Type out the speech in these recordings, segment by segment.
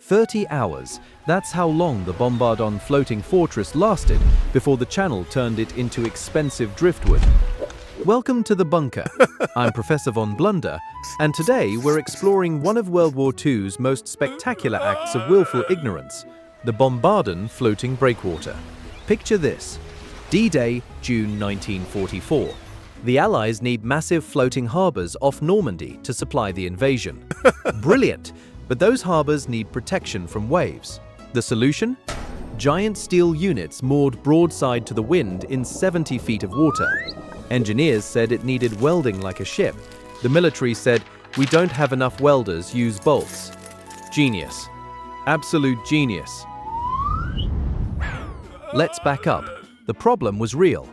30 hours. That's how long the Bombardon floating fortress lasted before the channel turned it into expensive driftwood. Welcome to the bunker. I'm Professor Von Blunder, and today we're exploring one of World War II's most spectacular acts of willful ignorance, the Bombardon floating breakwater. Picture this. D-Day, June 1944. The Allies need massive floating harbours off Normandy to supply the invasion. Brilliant! But those harbours need protection from waves. The solution? Giant steel units moored broadside to the wind in 70 feet of water. Engineers said it needed welding like a ship. The military said, "We don't have enough welders, use bolts." Genius. Absolute genius. Let's back up. The problem was real.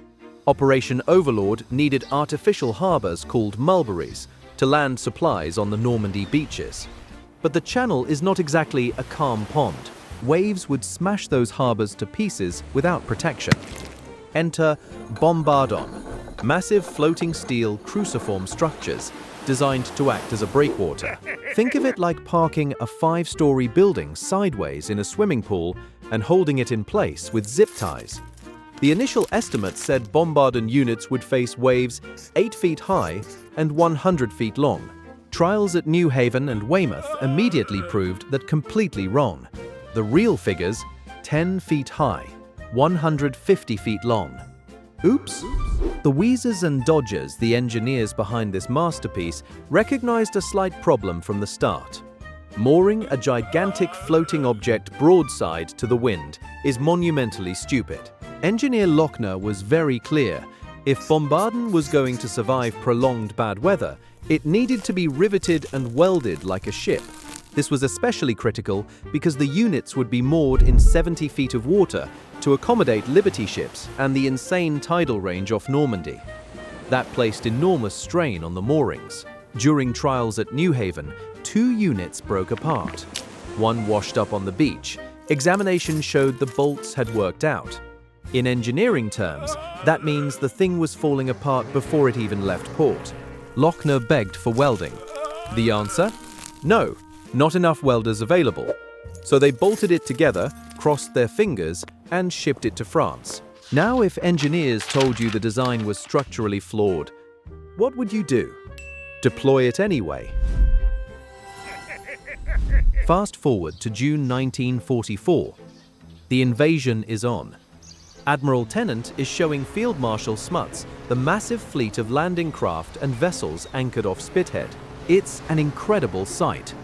Operation Overlord needed artificial harbours called Mulberries to land supplies on the Normandy beaches. But the channel is not exactly a calm pond. Waves would smash those harbours to pieces without protection. Enter Bombardon, massive floating steel cruciform structures designed to act as a breakwater. Think of it like parking a 5-story building sideways in a swimming pool and holding it in place with zip ties. The initial estimates said Bombardon units would face waves 8 feet high and 100 feet long. Trials at New Haven and Weymouth immediately proved that completely wrong. The real figures, 10 feet high, 150 feet long. Oops! The wheezers and dodgers, the engineers behind this masterpiece, recognized a slight problem from the start. Mooring a gigantic floating object broadside to the wind is monumentally stupid. Engineer Lochner was very clear. If Bombardon was going to survive prolonged bad weather, it needed to be riveted and welded like a ship. This was especially critical because the units would be moored in 70 feet of water to accommodate Liberty ships and the insane tidal range off Normandy. That placed enormous strain on the moorings. During trials at New Haven, 2 units broke apart. One washed up on the beach. Examination showed the bolts had worked out. In engineering terms, that means the thing was falling apart before it even left port. Lochner begged for welding. The answer? No, not enough welders available. So they bolted it together, crossed their fingers, and shipped it to France. Now, if engineers told you the design was structurally flawed, what would you do? Deploy it anyway? Fast forward to June 1944. The invasion is on. Admiral Tennant is showing Field Marshal Smuts the massive fleet of landing craft and vessels anchored off Spithead. It's an incredible sight.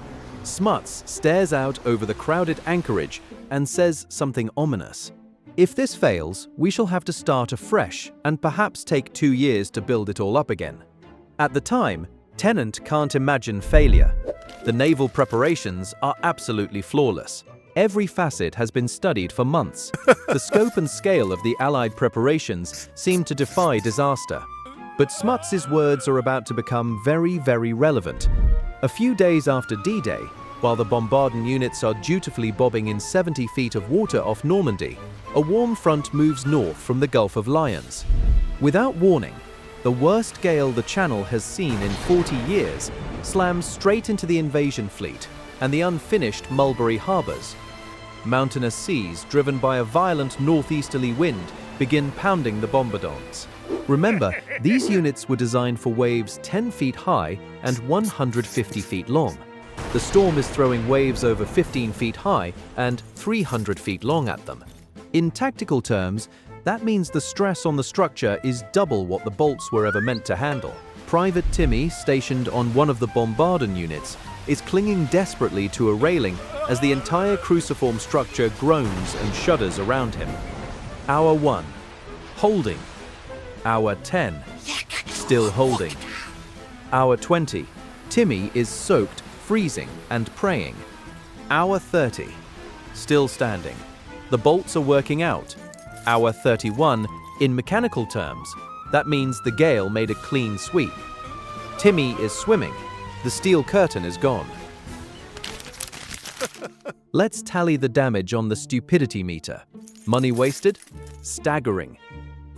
Smuts stares out over the crowded anchorage and says something ominous. If this fails, we shall have to start afresh and perhaps take 2 years to build it all up again. At the time, Tennant can't imagine failure. The naval preparations are absolutely flawless. Every facet has been studied for months. The scope and scale of the Allied preparations seem to defy disaster. But Smuts' words are about to become very, very relevant. A few days after D-Day, while the Bombardon units are dutifully bobbing in 70 feet of water off Normandy, a warm front moves north from the Gulf of Lions. Without warning, the worst gale the Channel has seen in 40 years slams straight into the invasion fleet and the unfinished Mulberry harbours. Mountainous seas, driven by a violent northeasterly wind, begin pounding the Bombardons. Remember, these units were designed for waves 10 feet high and 150 feet long. The storm is throwing waves over 15 feet high and 300 feet long at them. In tactical terms, that means the stress on the structure is double what the bolts were ever meant to handle. Private Timmy, stationed on one of the Bombardon units, is clinging desperately to a railing as the entire cruciform structure groans and shudders around him. Hour 1. Holding. Hour 10. Still holding. Hour 20. Timmy is soaked, freezing, and praying. Hour 30. Still standing. The bolts are working out. Hour 31. In mechanical terms, that means the gale made a clean sweep. Timmy is swimming. The steel curtain is gone. Let's tally the damage on the Stupidity Meter. Money wasted? Staggering.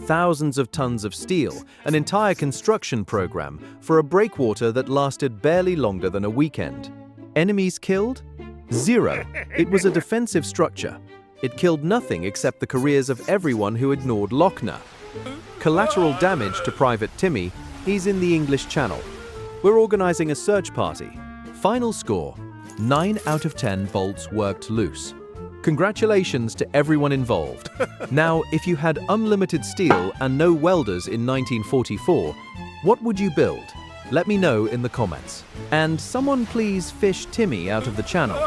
Thousands of tons of steel, an entire construction program for a breakwater that lasted barely longer than a weekend. Enemies killed? 0. It was a defensive structure. It killed nothing except the careers of everyone who ignored Lochner. Collateral damage to Private Timmy. He's in the English Channel. We're organizing a search party. Final score: 9 out of 10 bolts worked loose. Congratulations to everyone involved. Now, if you had unlimited steel and no welders in 1944, what would you build? Let me know in the comments. And someone please fish Timmy out of the channel.